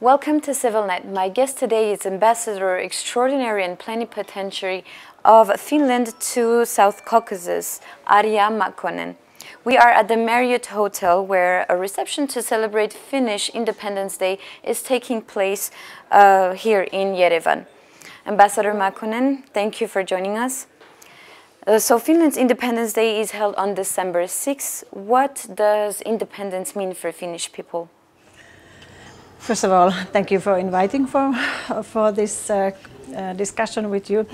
Welcome to CivilNet. My guest today is Ambassador Extraordinary and Plenipotentiary of Finland to South Caucasus, Arja Makkonen. We are at the Marriott Hotel where a reception to celebrate Finnish Independence Day is taking place here in Yerevan. Ambassador Makkonen, thank you for joining us. So Finland's Independence Day is held on December 6th. What does independence mean for Finnish people? First of all, thank you for inviting for this discussion with you.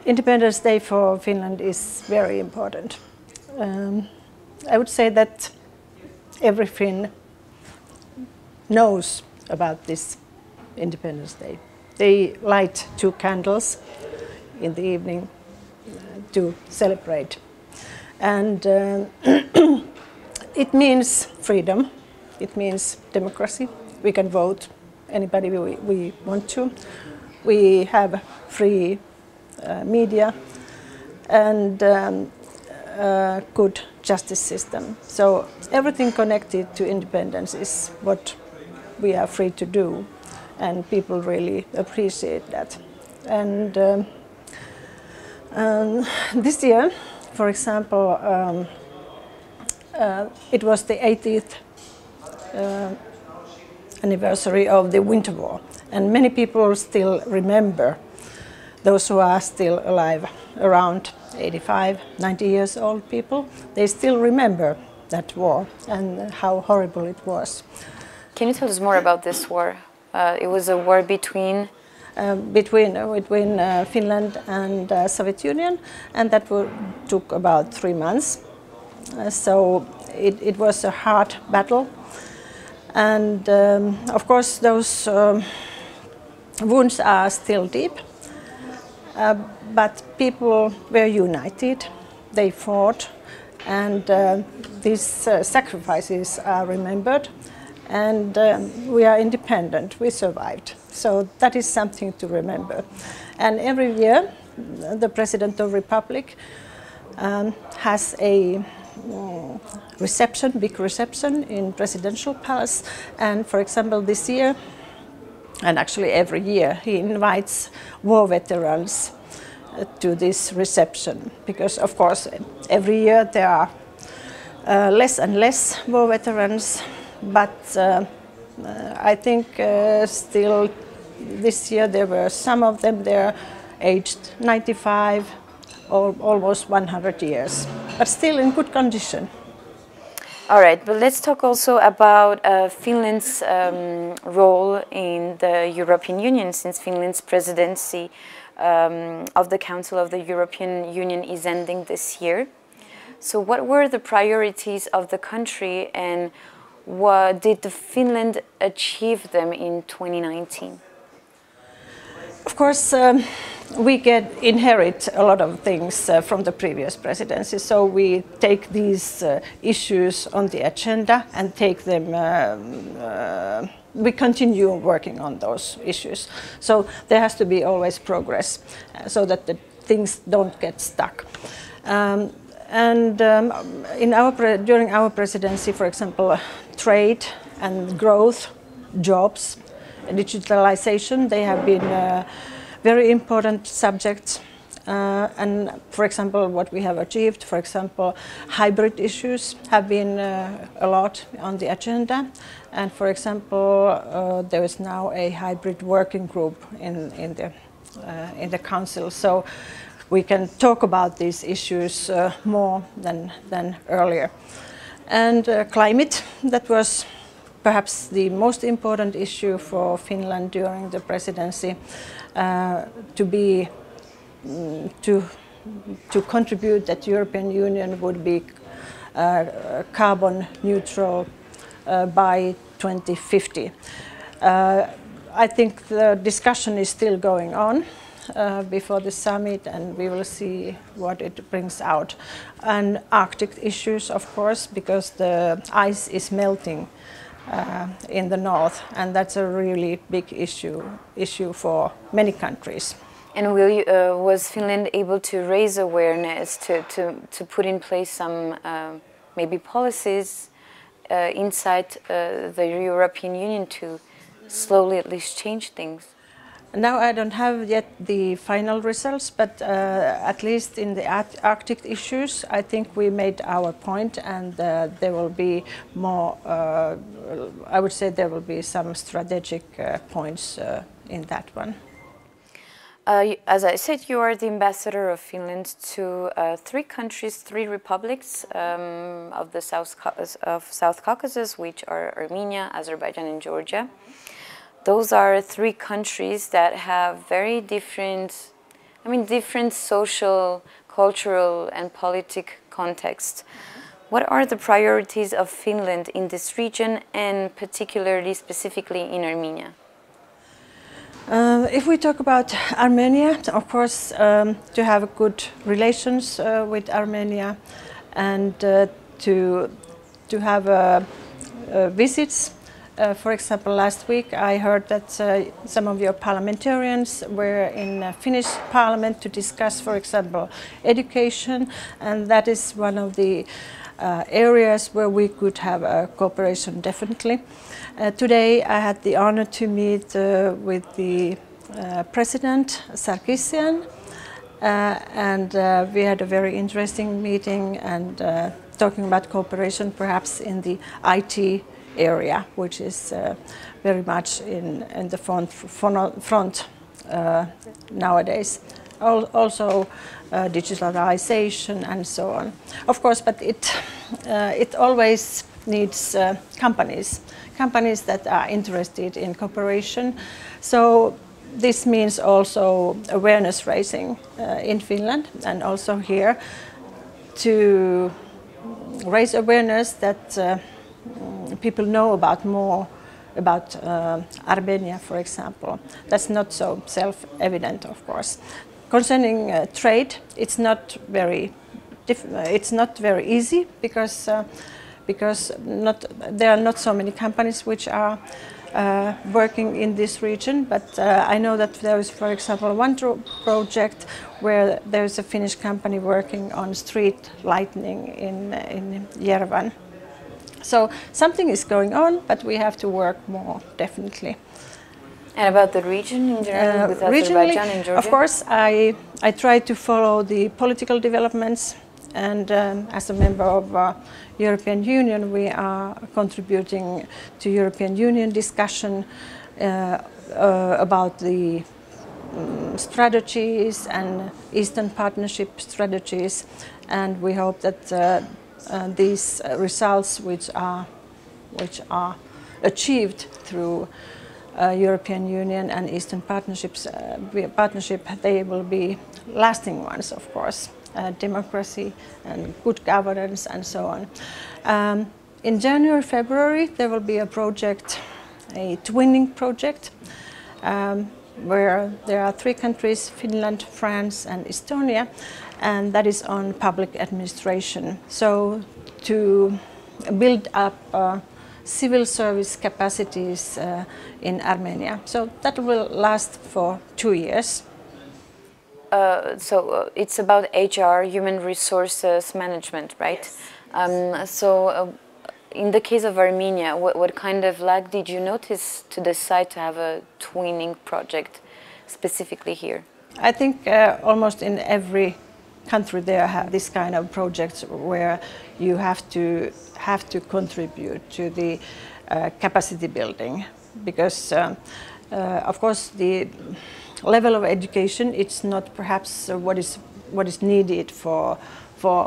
Independence Day for Finland is very important. I would say that every Finn knows about this Independence Day. They light 2 candles in the evening to celebrate. And it means freedom. It means democracy. We can vote anybody we want to. We have free media and good justice system. So everything connected to independence is what we are free to do, and people really appreciate that. And this year, for example, it was the 80th anniversary of the Winter War, and many people still remember, those who are still alive, around 85, 90 years old people, they still remember that war and how horrible it was. Can you tell us more about this war? It was a war between Finland and Soviet Union, and that took about 3 months. So it was a hard battle. And of course those wounds are still deep, but people were united, they fought, and these sacrifices are remembered, and we are independent, we survived. So that is something to remember. And every year the President of the Republic has a big reception in Presidential Palace, and for example this year, and actually every year, he invites war veterans to this reception, because of course every year there are less and less war veterans, but I think still this year there were some of them there aged 95 or almost 100 years, but still in good condition. All right, but let's talk also about Finland's role in the European Union, since Finland's presidency of the Council of the European Union is ending this year. So what were the priorities of the country, and what did Finland achieve them in 2019? Of course, we inherit a lot of things from the previous presidency, so we take these issues on the agenda and take them, we continue working on those issues. So there has to be always progress so that the things don't get stuck. During our presidency, for example, trade and growth, jobs, digitalization, they have been very important subjects. And for example, what we have achieved, for example, hybrid issues have been a lot on the agenda. And for example, there is now a hybrid working group in the council. So we can talk about these issues more than earlier. And climate, that was perhaps the most important issue for Finland during the presidency, to contribute that European Union would be carbon neutral by 2050. I think the discussion is still going on before the summit, and we will see what it brings out. And Arctic issues, of course, because the ice is melting in the north, and that's a really big issue for many countries. And was Finland able to raise awareness, to put in place some maybe policies inside the European Union to slowly at least change things? Now I don't have yet the final results, but at least in the Arctic issues, I think we made our point, and there will be more, I would say there will be some strategic points in that one. As I said, you are the ambassador of Finland to 3 countries, 3 republics of the South Caucasus, which are Armenia, Azerbaijan and Georgia. Those are 3 countries that have very different, different social, cultural and politic context. What are the priorities of Finland in this region and particularly, specifically in Armenia? If we talk about Armenia, of course, to have good relations with Armenia and to have visits. For example, last week I heard that some of your parliamentarians were in Finnish parliament to discuss, for example, education, and that is one of the areas where we could have a cooperation definitely. Today I had the honor to meet with the President Sargsyan, and we had a very interesting meeting and talking about cooperation perhaps in the IT area, which is very much in the front nowadays. Also digitalization and so on. Of course, but it always needs companies that are interested in cooperation. So this means also awareness raising in Finland and also here to raise awareness that people know about more about Armenia, for example. That's not so self-evident, of course. Concerning trade, it's not very easy because there are not so many companies which are working in this region. But I know that there is, for example, one project where there is a Finnish company working on street lighting in Yerevan. So something is going on, but we have to work more, definitely. And about the region in general, with Azerbaijan and Georgia? Of course, I try to follow the political developments, and as a member of European Union, we are contributing to European Union discussion about the strategies and Eastern Partnership strategies, and we hope that these results, which are achieved through European Union and Eastern Partnership, they will be lasting ones, of course. Democracy and good governance and so on. In January, February, there will be a project, a twinning project, where there are 3 countries, Finland, France and Estonia, and that is on public administration. So to build up civil service capacities in Armenia. So that will last for 2 years. So it's about HR, human resources management, right? Yes. In the case of Armenia, what kind of lag did you notice to decide to have a twinning project specifically here? I think almost in every country there have this kind of projects where you have to contribute to the capacity building, because of course the level of education, it's not perhaps what is needed for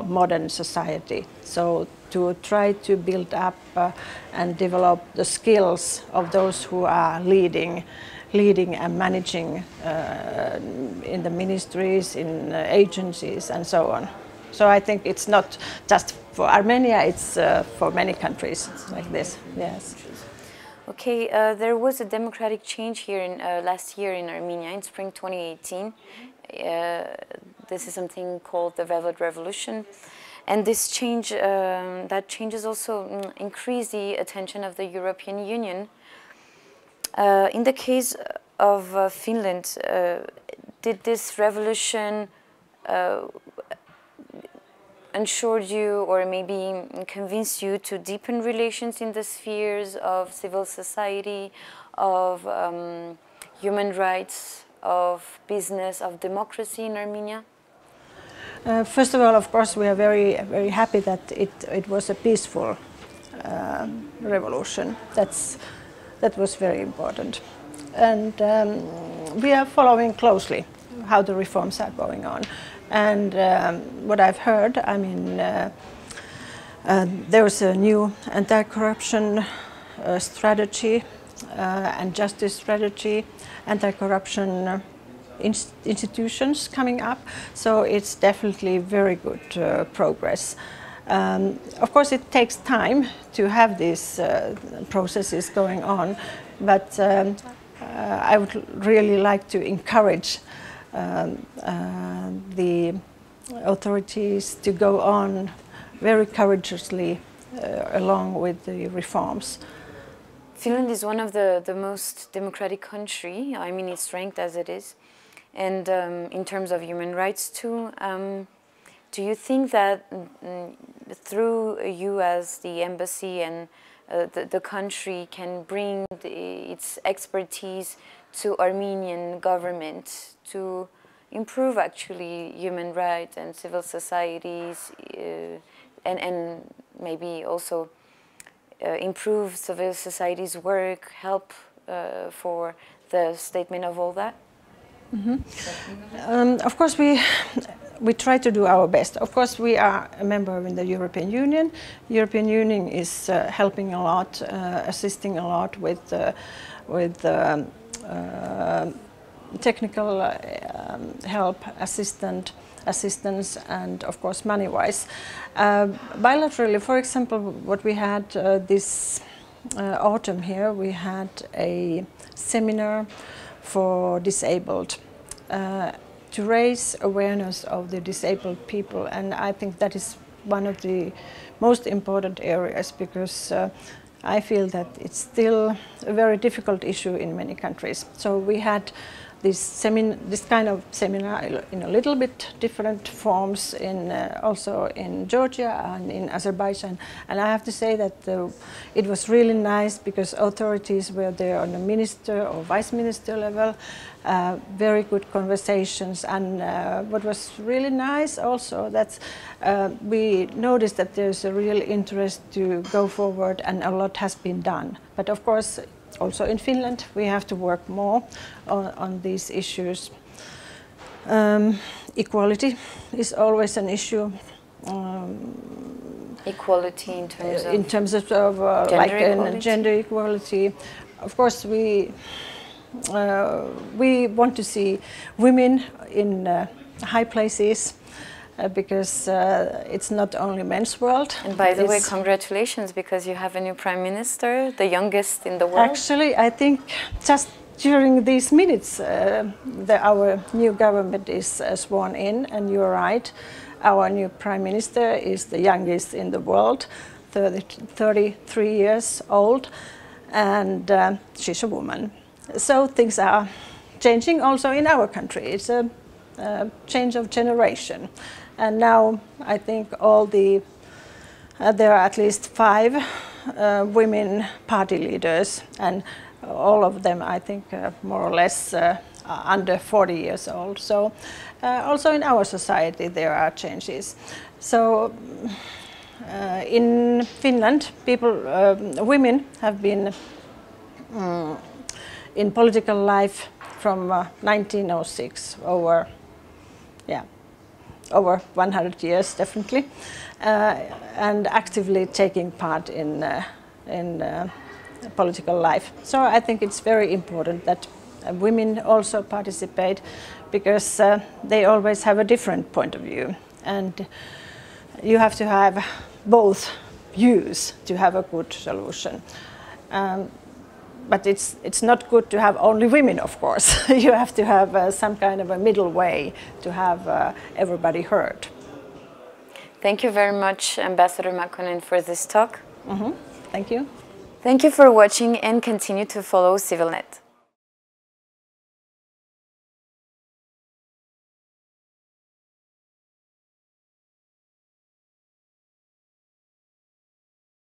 modern society. So to try to build up and develop the skills of those who are leading and managing in the ministries, in agencies and so on. So I think it's not just for Armenia, it's for many countries like this, yes. Okay, there was a democratic change here in last year in Armenia in spring 2018. This is something called the Velvet Revolution, and this change, that changes also increased the attention of the European Union. In the case of Finland, did this revolution ensured you or maybe convinced you to deepen relations in the spheres of civil society, of human rights, of business, of democracy in Armenia? First of all, of course, we are very, very happy that it was a peaceful revolution. That was very important. And we are following closely how the reforms are going on. And what I've heard, I mean, there is a new anti-corruption strategy and justice strategy, anti-corruption institutions coming up. So it's definitely very good progress. Of course, it takes time to have these processes going on, but I would really like to encourage the authorities to go on very courageously along with the reforms. Finland is one of the most democratic country. I mean, it's ranked as it is, and in terms of human rights too. Do you think that through you as the embassy and the country can bring its expertise to Armenian government to improve actually human rights and civil societies and maybe also improve civil society's work, help for the statement of all that? Mm-hmm. Of course, we try to do our best. Of course, we are a member in the European Union. The European Union is helping a lot, assisting a lot with technical help, assistance, and of course money-wise. Bilaterally, for example, what we had this autumn here, we had a seminar for disabled to raise awareness of the disabled people, and I think that is one of the most important areas because I feel that it's still a very difficult issue in many countries. So we had this kind of seminar in a little bit different forms also in Georgia and in Azerbaijan, and I have to say that it was really nice because authorities were there on the minister or vice minister level, very good conversations, and what was really nice also that we noticed that there's a real interest to go forward and a lot has been done. But of course, also in Finland, we have to work more on these issues. Equality is always an issue. Equality in terms of gender equality. Of course, we want to see women in high places. Because it's not only men's world. And by the way, congratulations, because you have a new prime minister, the youngest in the world. Actually, I think just during these minutes, our new government is sworn in, and you're right, our new prime minister is the youngest in the world, 33 years old, and she's a woman. So things are changing also in our country. It's a change of generation. And now I think there are at least 5 women party leaders, and all of them I think more or less under 40 years old. So also in our society there are changes. So in Finland, women have been in political life from 1906 over 100 years definitely, and actively taking part in political life. So I think it's very important that women also participate because they always have a different point of view, and you have to have both views to have a good solution. But it's not good to have only women, of course. You have to have some kind of a middle way to have everybody heard. Thank you very much, Ambassador Makkonen, for this talk. Mm-hmm. Thank you. Thank you for watching and continue to follow CivilNet.